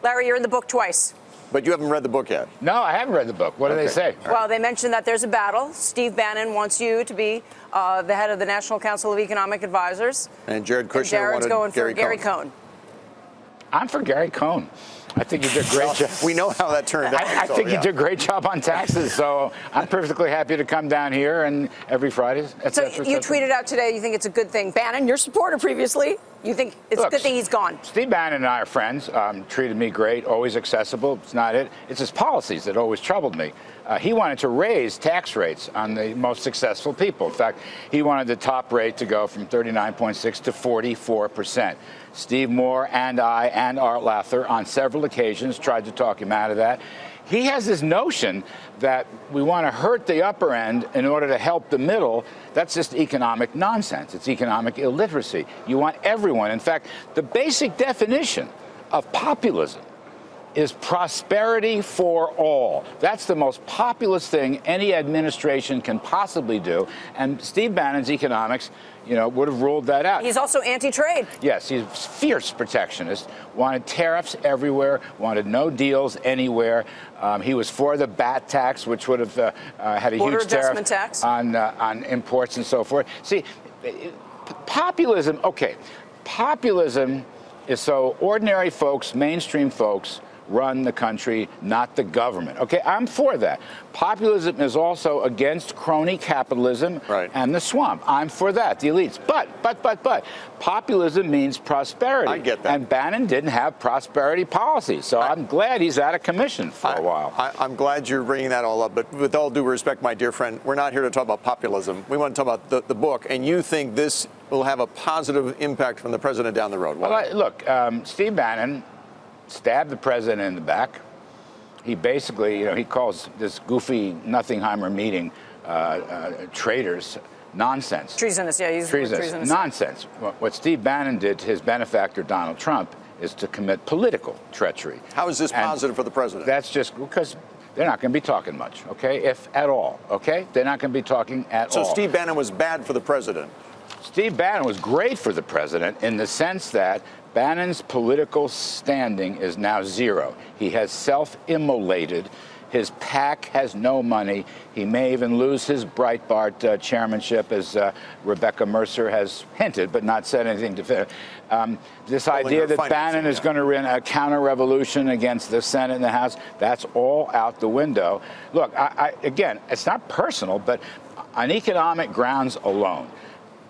Larry, you're in the book twice. But you haven't read the book yet. No, I haven't read the book. What do they say? Well, they mentioned that there's a battle. Steve Bannon wants you to be the head of the National Council of Economic Advisors. And Jared Kushner Jared's going for Gary Cohn. I'm for Gary Cohn. I think he did a great job. We know how that turned out. I think he did a great job on taxes, so I'm perfectly happy to come down here and every Friday. So you tweeted out today you think it's a good thing. Bannon, your supporter previously, you think it's a good thing he's gone? Steve Bannon and I are friends. Treated me great, always accessible. It's not it. It's his policies that always troubled me. He wanted to raise tax rates on the most successful people. In fact, he wanted the top rate to go from 39.6 to 44%. Steve Moore and I and Art Lather on several occasions tried to talk him out of that. He has this notion that we want to hurt the upper end in order to help the middle. That's just economic nonsense. It's economic illiteracy. You want everyone. In fact, the basic definition of populism is prosperity for all. That's the most populist thing any administration can possibly do. And Steve Bannon's economics, would have ruled that out. He's also anti-trade. Yes, he's fierce protectionist, wanted tariffs everywhere, wanted no deals anywhere. He was for the BAT tax, which would have had a huge tariff tax on imports and so forth. See, populism is so ordinary folks, mainstream folks, run the country, not the government. Okay, I'm for that. Populism is also against crony capitalism and the swamp. I'm for that, the elites. But, populism means prosperity. I get that. And Bannon didn't have prosperity policies, so I'm glad he's out of commission for a while. I'm glad you're bringing that all up, but with all due respect, my dear friend, we're not here to talk about populism. We want to talk about the book, and you think this will have a positive impact from the president down the road. Well, look, Steve Bannon stabbed the president in the back. He basically, he calls this goofy Nothingheimer meeting traitors nonsense. Treasonous, yeah, he's treasonous. Nonsense. What Steve Bannon did to his benefactor, Donald Trump, is to commit political treachery. How is this positive for the president? That's just because they're not going to be talking much, okay, if at all, okay? They're not going to be talking at all. So Steve Bannon was bad for the president? Steve Bannon was great for the president in the sense that Bannon's political standing is now zero. He has self-immolated. His PAC has no money. He may even lose his Breitbart chairmanship, as Rebecca Mercer has hinted, but not said anything definitive. This idea that Bannon is going to run a counter-revolution against the Senate and the House, that's all out the window. Look, again, it's not personal, but on economic grounds alone,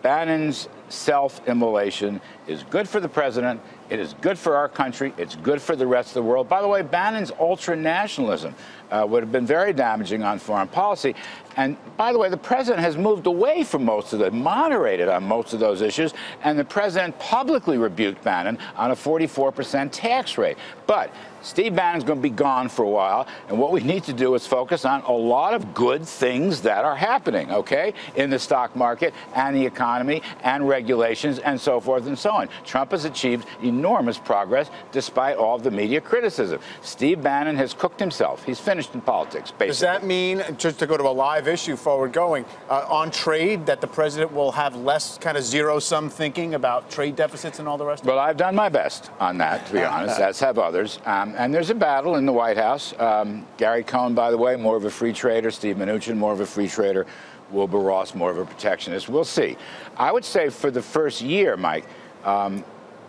Bannon's self-immolation is good for the president. It is good for our country. It's good for the rest of the world. By the way, Bannon's ultra-nationalism would have been very damaging on foreign policy. And by the way, the president has moved away from moderated on most of those issues, and the president publicly rebuked Bannon on a 44% tax rate. But Steve Bannon's going to be gone for a while, and what we need to do is focus on a lot of good things that are happening, okay, in the stock market and the economy and regulations and so forth and so on. Trump has achieved enormous progress despite all of the media criticism. Steve Bannon has cooked himself. He's finished in politics, basically. Does that mean, just to go to a live issue forward going, on trade, that the president will have less kind of zero-sum thinking about trade deficits and all the rest of it? Well, I've done my best on that, to be honest, as have others. And there's a battle in the White House. Gary Cohn, by the way, more of a free trader. Steve Mnuchin, more of a free trader. Wilbur Ross, more of a protectionist. We'll see. I would say for the first year, Mike,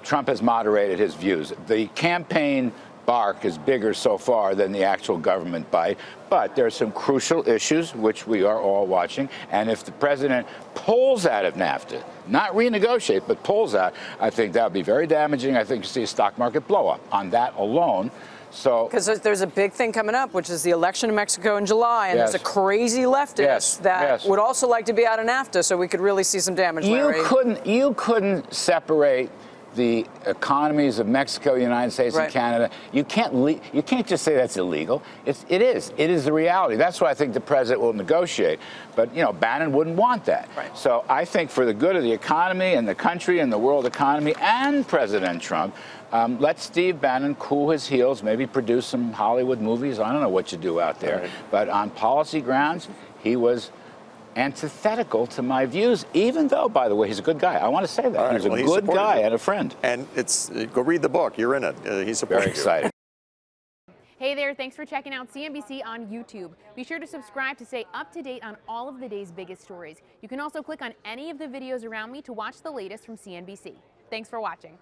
Trump has moderated his views. The campaign bark is bigger so far than the actual government bite. But there are some crucial issues which we are all watching. And if the president pulls out of NAFTA, not renegotiate, but pulls out, I think that would be very damaging. I think you see a stock market blow up on that alone. So, because there's a big thing coming up, which is the election in Mexico in July, and there's a crazy leftist that would also like to be out of NAFTA, so we could really see some damage. Larry. You couldn't separate the economies of Mexico, the United States, and Canada. You can't just say that's illegal. It is the reality. That's why I think the president will negotiate. But Bannon wouldn't want that. So I think for the good of the economy and the country and the world economy and President Trump, let Steve Bannon cool his heels, maybe produce some Hollywood movies. I don't know what you do out there. But on policy grounds, he was antithetical to my views, even though, by the way, he's a good guy. I want to say that. He's a good guy and a friend. And go read the book. You're in it. He's supporting you. Very excited. Hey there, thanks for checking out CNBC on YouTube. Be sure to subscribe to stay up to date on all of the day's biggest stories. You can also click on any of the videos around me to watch the latest from CNBC. Thanks for watching.